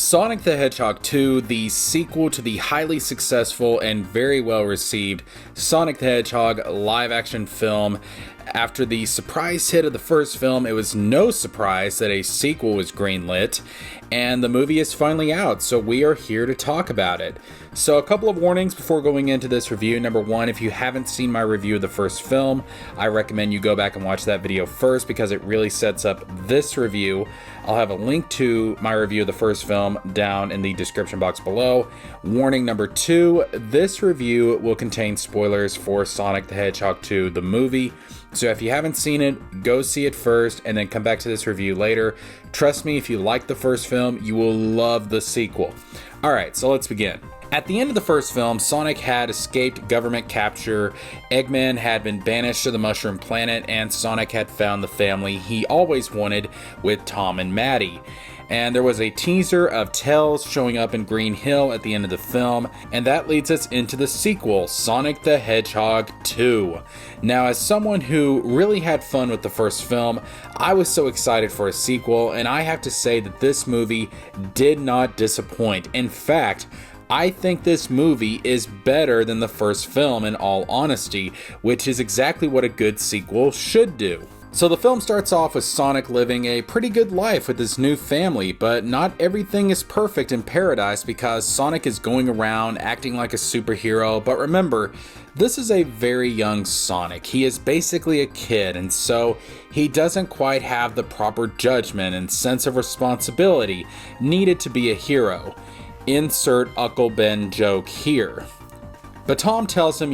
Sonic the Hedgehog 2, the sequel to the highly successful and very well received Sonic the Hedgehog live-action film. After the surprise hit of the first film, it was no surprise that a sequel was greenlit, and the movie is finally out, so we are here to talk about it. So a couple of warnings before going into this review. Number one, if you haven't seen my review of the first film, I recommend you go back and watch that video first because it really sets up this review. I'll have a link to my review of the first film down in the description box below. Warning number two, this review will contain spoilers for Sonic the Hedgehog 2, the movie. So if you haven't seen it, go see it first and then come back to this review later. Trust me, if you like the first film, you will love the sequel. Alright, so let's begin. At the end of the first film, Sonic had escaped government capture, Eggman had been banished to the Mushroom Planet, and Sonic had found the family he always wanted with Tom and Maddie. And there was a teaser of Tails showing up in Green Hill at the end of the film, and that leads us into the sequel, Sonic the Hedgehog 2. Now, as someone who really had fun with the first film, I was so excited for a sequel, and I have to say that this movie did not disappoint. In fact, I think this movie is better than the first film in all honesty, which is exactly what a good sequel should do. So the film starts off with Sonic living a pretty good life with his new family, but not everything is perfect in paradise because Sonic is going around acting like a superhero. But remember, this is a very young Sonic. He is basically a kid, and so he doesn't quite have the proper judgment and sense of responsibility needed to be a hero. Insert Uncle Ben joke here. But Tom tells him,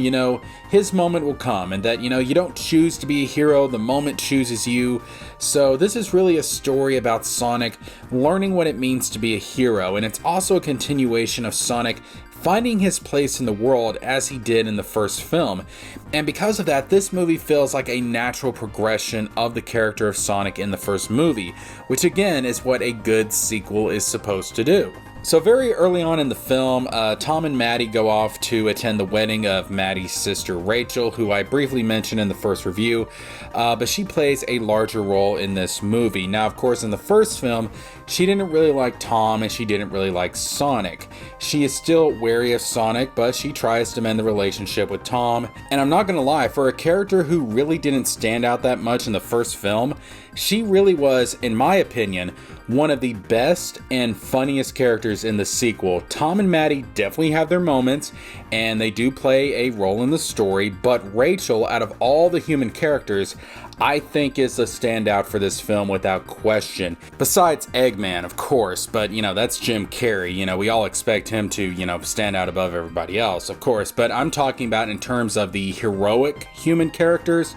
his moment will come and that, you don't choose to be a hero, the moment chooses you. So this is really a story about Sonic learning what it means to be a hero, and it's also a continuation of Sonic finding his place in the world as he did in the first film. And because of that, this movie feels like a natural progression of the character of Sonic in the first movie, which again is what a good sequel is supposed to do. So very early on in the film, Tom and Maddie go off to attend the wedding of Maddie's sister Rachel, who I briefly mentioned in the first review, but she plays a larger role in this movie. Now, of course, in the first film, she didn't really like Tom and she didn't really like Sonic. She is still wary of Sonic, but she tries to mend the relationship with Tom. And I'm not gonna lie, for a character who really didn't stand out that much in the first film, she really was, in my opinion, one of the best and funniest characters in the sequel. Tom and Maddie definitely have their moments, and they do play a role in the story, but Rachel, out of all the human characters, I think is the standout for this film without question. Besides Eggman, of course, but that's Jim Carrey. We all expect him to, stand out above everybody else, of course. But I'm talking about in terms of the heroic human characters.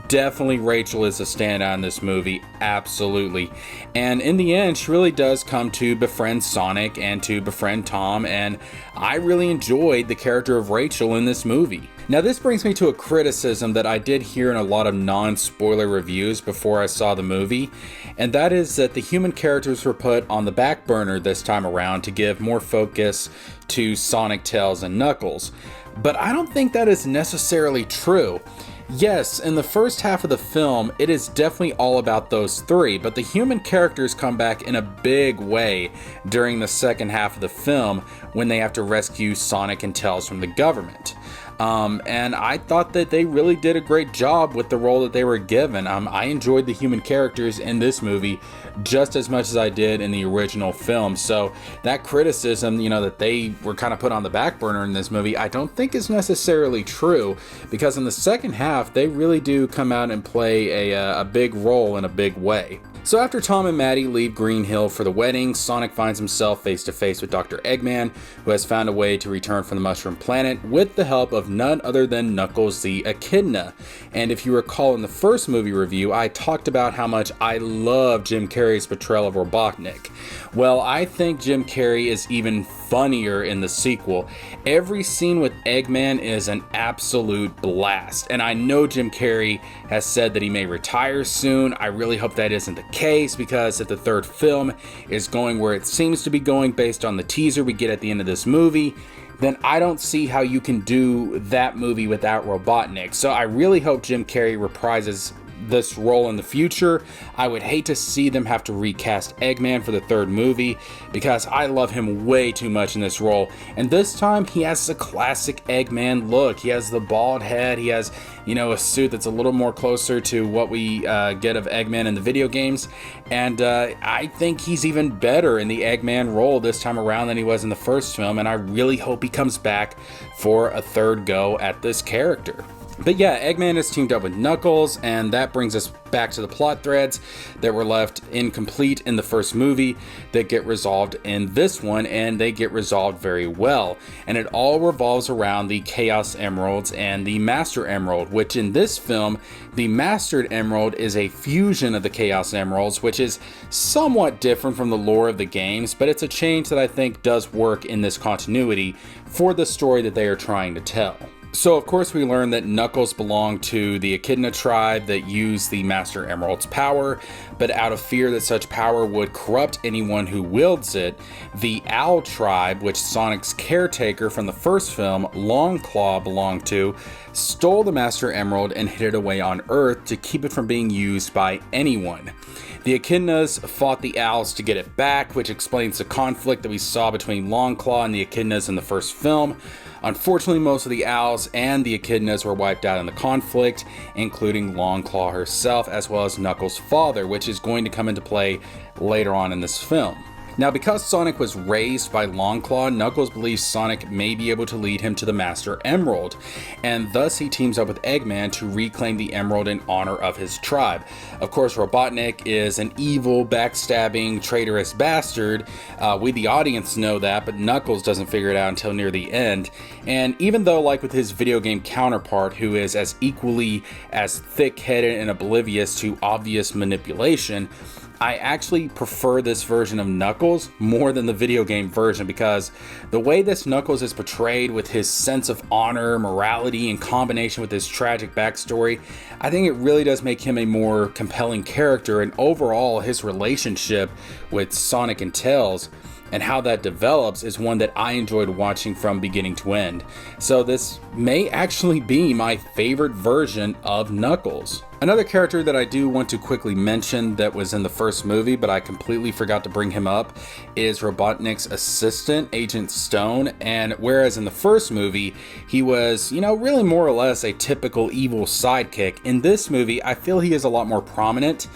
Definitely Rachel is a standout in this movie, absolutely. And in the end, she really does come to befriend Sonic and to befriend Tom, and I really enjoyed the character of Rachel in this movie. Now this brings me to a criticism that I did hear in a lot of non-spoiler reviews before I saw the movie, and that is that the human characters were put on the back burner this time around to give more focus to Sonic, Tails, and Knuckles. But I don't think that is necessarily true. Yes, in the first half of the film, it is definitely all about those three, but the human characters come back in a big way during the second half of the film when they have to rescue Sonic and Tails from the government. And I thought that they really did a great job with the role that they were given. I enjoyed the human characters in this movie just as much as I did in the original film. So that criticism, that they were kind of put on the back burner in this movie, I don't think is necessarily true, because in the second half, they really do come out and play a big role in a big way. So after Tom and Maddie leave Green Hill for the wedding, Sonic finds himself face to face with Dr. Eggman, who has found a way to return from the Mushroom Planet with the help of none other than Knuckles the Echidna. And if you recall in the first movie review, I talked about how much I love Jim Carrey's portrayal of Robotnik. Well, I think Jim Carrey is even funnier in the sequel. Every scene with Eggman is an absolute blast, and I know Jim Carrey has said that he may retire soon. I really hope that isn't the case, because if the third film is going where it seems to be going based on the teaser we get at the end of this movie, then I don't see how you can do that movie without Robotnik. So I really hope Jim Carrey reprises this role in the future. I would hate to see them have to recast Eggman for the third movie because I love him way too much in this role. And this time he has a classic Eggman look. He has the bald head. He has, a suit that's a little more closer to what we get of Eggman in the video games. And I think he's even better in the Eggman role this time around than he was in the first film. And I really hope he comes back for a third go at this character. But yeah, Eggman is teamed up with Knuckles, and that brings us back to the plot threads that were left incomplete in the first movie that get resolved in this one, and they get resolved very well. And it all revolves around the Chaos Emeralds and the Master Emerald, which in this film, the Mastered Emerald is a fusion of the Chaos Emeralds, which is somewhat different from the lore of the games, but it's a change that I think does work in this continuity for the story that they are trying to tell. So of course we learn that Knuckles belonged to the Echidna tribe that used the Master Emerald's power, but out of fear that such power would corrupt anyone who wields it, the Owl tribe, which Sonic's caretaker from the first film, Longclaw, belonged to, stole the Master Emerald and hid it away on Earth to keep it from being used by anyone. The Echidnas fought the Owls to get it back, which explains the conflict that we saw between Longclaw and the Echidnas in the first film. Unfortunately, most of the Owls and the Echidnas were wiped out in the conflict, including Longclaw herself, as well as Knuckles' father, which is going to come into play later on in this film. Now, because Sonic was raised by Longclaw, Knuckles believes Sonic may be able to lead him to the Master Emerald, and thus he teams up with Eggman to reclaim the Emerald in honor of his tribe. Of course, Robotnik is an evil, backstabbing, traitorous bastard. We, the audience, know that, but Knuckles doesn't figure it out until near the end. And even though, like with his video game counterpart, who is as equally as thick-headed and oblivious to obvious manipulation, I actually prefer this version of Knuckles more than the video game version, because the way this Knuckles is portrayed with his sense of honor, morality, in combination with his tragic backstory, I think it really does make him a more compelling character, and overall his relationship with Sonic and Tails and how that develops is one that I enjoyed watching from beginning to end. So this may actually be my favorite version of Knuckles. Another character that I do want to quickly mention that was in the first movie, but I completely forgot to bring him up, is Robotnik's assistant, Agent Stone. And whereas in the first movie, he was, really more or less a typical evil sidekick, in this movie, I feel he is a lot more prominent.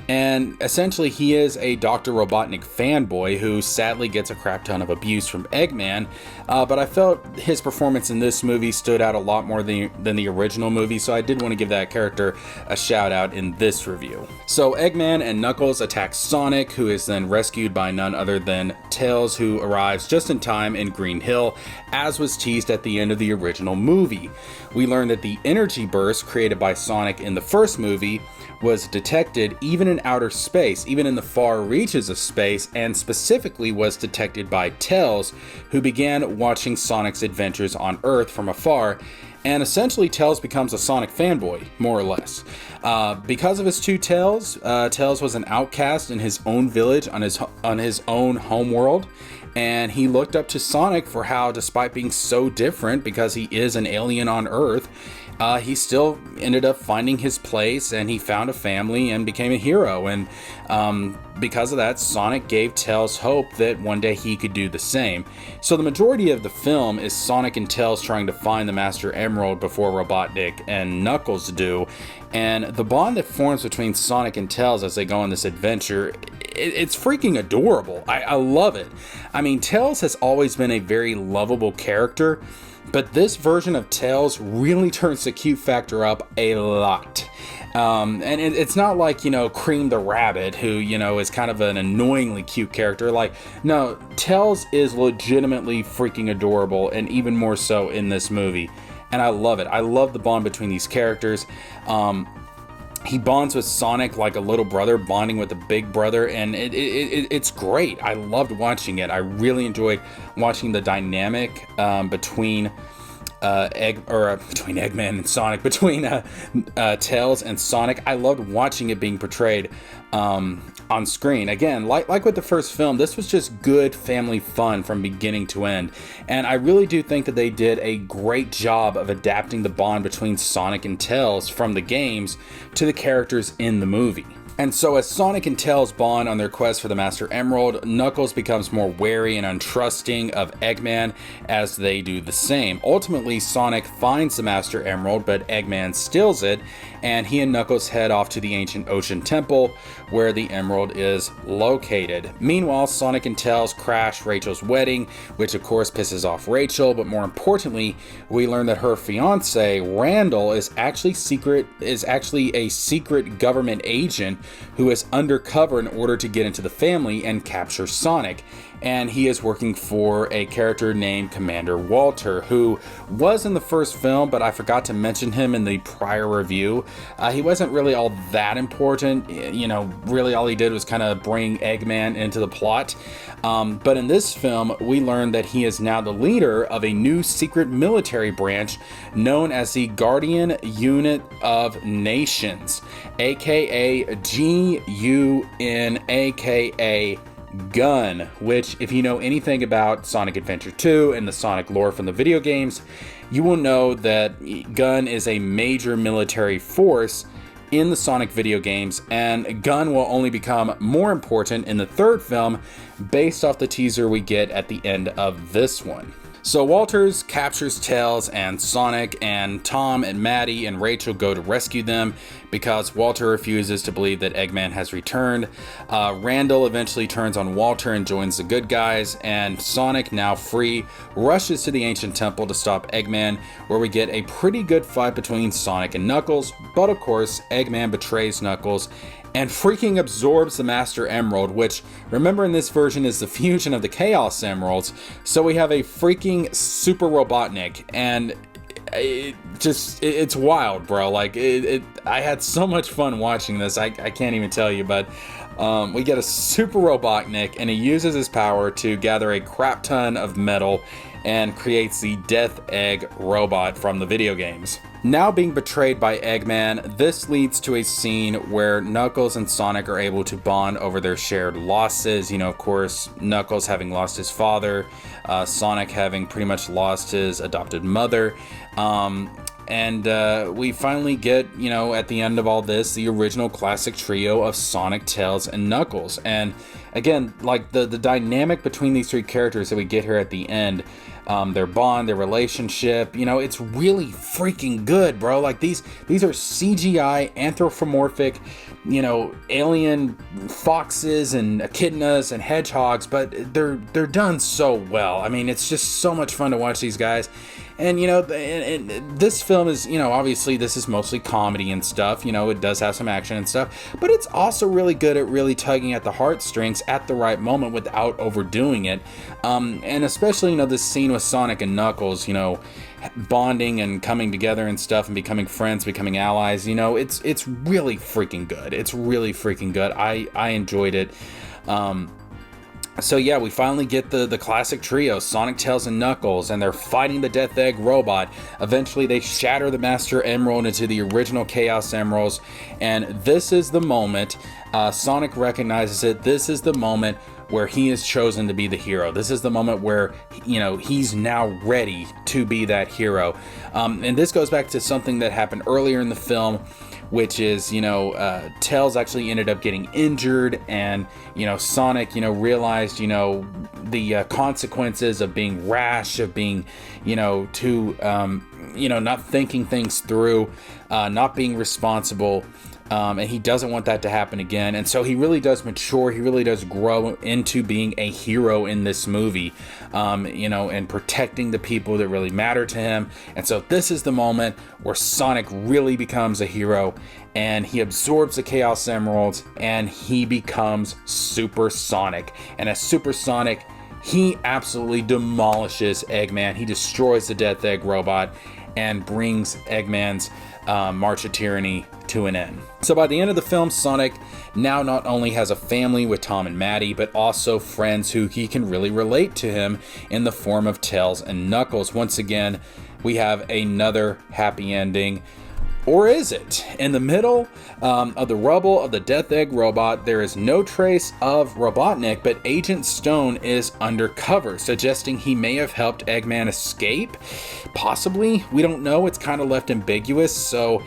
And essentially, he is a Dr. Robotnik fanboy who sadly gets a crap ton of abuse from Eggman. But I felt his performance in this movie stood out a lot more than the original movie, so I did want to give that character a shout out in this review. So Eggman and Knuckles attack Sonic, who is then rescued by none other than Tails, who arrives just in time in Green Hill, as was teased at the end of the original movie. We learn that the energy burst created by Sonic in the first movie was detected even in outer space, even in the far reaches of space, and specifically was detected by Tails, who began watching Sonic's adventures on Earth from afar, and essentially Tails becomes a Sonic fanboy, more or less. Because of his two tails, Tails was an outcast in his own village on his own homeworld, and he looked up to Sonic for how, despite being so different because he is an alien on Earth, he still ended up finding his place, and he found a family and became a hero. And because of that, Sonic gave Tails hope that one day he could do the same. So the majority of the film is Sonic and Tails trying to find the Master Emerald before Robotnik and Knuckles do. And the bond that forms between Sonic and Tails as they go on this adventure, it's freaking adorable. I love it. I mean, Tails has always been a very lovable character, but this version of Tails really turns the cute factor up a lot. And it's not like, Cream the Rabbit, who, is kind of an annoyingly cute character. No, Tails is legitimately freaking adorable, and even more so in this movie. And I love it. I love the bond between these characters. He bonds with Sonic like a little brother bonding with a big brother, and it's great. I loved watching it. I really enjoyed watching the dynamic between between Eggman and Sonic, between Tails and Sonic. I loved watching it being portrayed on screen. Again, like with the first film, this was just good family fun from beginning to end. And I really do think that they did a great job of adapting the bond between Sonic and Tails from the games to the characters in the movie. And so as Sonic and Tails bond on their quest for the Master Emerald, Knuckles becomes more wary and untrusting of Eggman as they do the same. Ultimately, Sonic finds the Master Emerald, but Eggman steals it, and he and Knuckles head off to the ancient Ocean Temple where the emerald is located. Meanwhile, Sonic and Tails crash Rachel's wedding, which of course pisses off Rachel, but more importantly, we learn that her fiance, Randall, is actually a secret government agent who is undercover in order to get into the family and capture Sonic. And he is working for a character named Commander Walter, who was in the first film, but I forgot to mention him in the prior review. He wasn't really all that important. Really all he did was kind of bring Eggman into the plot. But in this film, we learn that he is now the leader of a new secret military branch known as the Guardian Unit of Nations, aka GUN, aka Gun, which, if you know anything about Sonic Adventure 2 and the Sonic lore from the video games, you will know that Gun is a major military force in the Sonic video games, and Gun will only become more important in the third film based off the teaser we get at the end of this one. So Walters captures Tails and Sonic, and Tom and Maddie and Rachel go to rescue them because Walter refuses to believe that Eggman has returned. Randall eventually turns on Walter and joins the good guys, and Sonic, now free, rushes to the ancient temple to stop Eggman, where we get a pretty good fight between Sonic and Knuckles, but of course Eggman betrays Knuckles and freaking absorbs the Master Emerald, which, remember, in this version is the fusion of the Chaos Emeralds. So we have a freaking Super Robotnik, and it's wild, bro. Like, I had so much fun watching this. I can't even tell you, but we get a Super Robotnik, and he uses his power to gather a crap ton of metal and creates the Death Egg robot from the video games. Now being betrayed by Eggman, this leads to a scene where Knuckles and Sonic are able to bond over their shared losses. Of course, Knuckles having lost his father, Sonic having pretty much lost his adopted mother. And we finally get, at the end of all this, the original classic trio of Sonic, Tails, and Knuckles. And again, like the dynamic between these three characters that we get here at the end, their bond, their relationship, it's really freaking good, bro. Like these are CGI anthropomorphic, alien foxes and echidnas and hedgehogs, but they're done so well. I mean, it's just so much fun to watch these guys. And, and this film is, obviously this is mostly comedy and stuff, it does have some action and stuff, but it's also really good at really tugging at the heartstrings at the right moment without overdoing it. And especially, this scene with Sonic and Knuckles, bonding and coming together and stuff and becoming friends, becoming allies, it's really freaking good. It's really freaking good. I enjoyed it. So yeah, we finally get the classic trio, Sonic, Tails, and Knuckles, and they're fighting the Death Egg robot. Eventually, they shatter the Master Emerald into the original Chaos Emeralds, and this is the moment, Sonic recognizes it, this is the moment where he is chosen to be the hero. This is the moment where, he's now ready to be that hero. And this goes back to something that happened earlier in the film, which is, Tails actually ended up getting injured, and, Sonic, realized, the consequences of being rash, of being, not thinking things through, not being responsible. And he doesn't want that to happen again. And so he really does mature. He really does grow into being a hero in this movie, and protecting the people that really matter to him. And so this is the moment where Sonic really becomes a hero, and he absorbs the Chaos Emeralds, and he becomes Super Sonic. And as Super Sonic, he absolutely demolishes Eggman. He destroys the Death Egg robot and brings Eggman's March of Tyranny to an end. So by the end of the film, Sonic now not only has a family with Tom and Maddie, but also friends who he can really relate to him in the form of Tails and Knuckles. Once again, we have another happy ending. Or is it? In the middle of the rubble of the Death Egg robot, there is no trace of Robotnik, but Agent Stone is undercover, suggesting he may have helped Eggman escape? Possibly? We don't know. It's kind of left ambiguous. So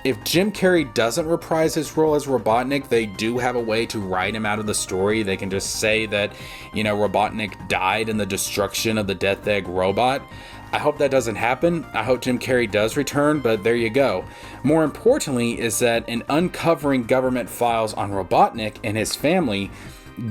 if Jim Carrey doesn't reprise his role as Robotnik, they do have a way to write him out of the story. They can just say that, Robotnik died in the destruction of the Death Egg robot. I hope that doesn't happen. I hope Jim Carrey does return, but there you go. More importantly is that in uncovering government files on Robotnik and his family,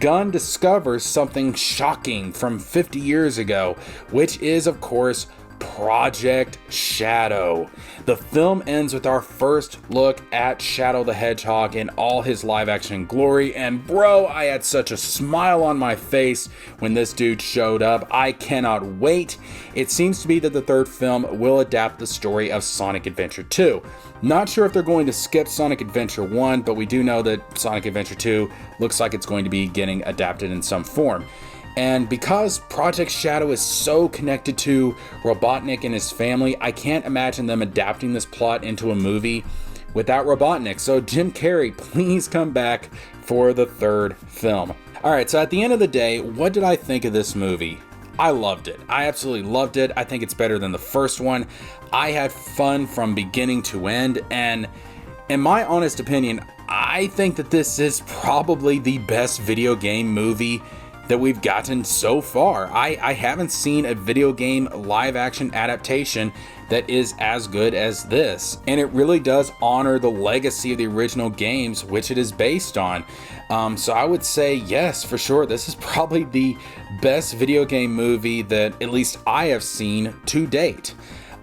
Gunn discovers something shocking from 50 years ago, which is, of course, Project Shadow. The film ends with our first look at Shadow the Hedgehog in all his live action glory, and bro, I had such a smile on my face when this dude showed up. I cannot wait. It seems to be that the third film will adapt the story of Sonic Adventure 2. Not sure if they're going to skip Sonic Adventure 1, but we do know that Sonic Adventure 2 looks like it's going to be getting adapted in some form. And because Project Shadow is so connected to Robotnik and his family, I can't imagine them adapting this plot into a movie without Robotnik. So Jim Carrey, please come back for the third film. Alright, so at the end of the day, what did I think of this movie? I loved it. I absolutely loved it. I think it's better than the first one. I had fun from beginning to end, and in my honest opinion, I think that this is probably the best video game movie that we've gotten so far. I haven't seen a video game live action adaptation that is as good as this, and it really does honor the legacy of the original games which it is based on. So I would say yes, for sure, this is probably the best video game movie that at least I have seen to date.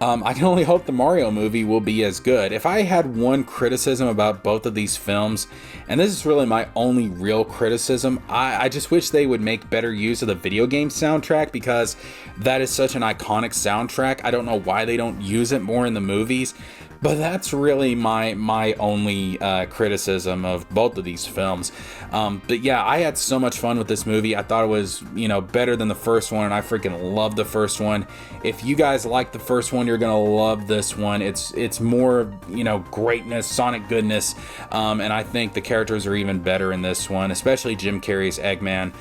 I can only hope the Mario movie will be as good. If I had one criticism about both of these films, and this is really my only real criticism, I just wish they would make better use of the video game soundtrack, because that is such an iconic soundtrack. I don't know why they don't use it more in the movies, but that's really my only criticism of both of these films. But yeah, I had so much fun with this movie. I thought it was, better than the first one, and I freaking love the first one. If you guys like the first one, you're gonna love this one. It's more, greatness, Sonic goodness, and I think the characters are even better in this one, especially Jim Carrey's Eggman.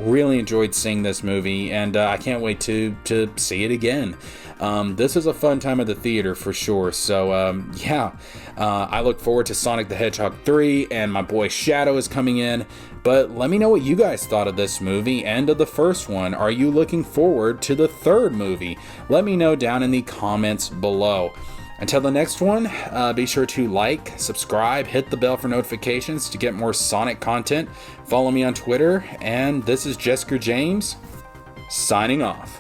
Really enjoyed seeing this movie, and I can't wait to see it again. This is a fun time at the theater for sure. So I look forward to Sonic the Hedgehog 3, and my boy Shadow is coming in. But let me know what you guys thought of this movie and of the first one. Are you looking forward to the third movie? Let me know down in the comments below. Until the next one, be sure to like, subscribe, hit the bell for notifications to get more Sonic content. Follow me on Twitter, and this is Jessica James, signing off.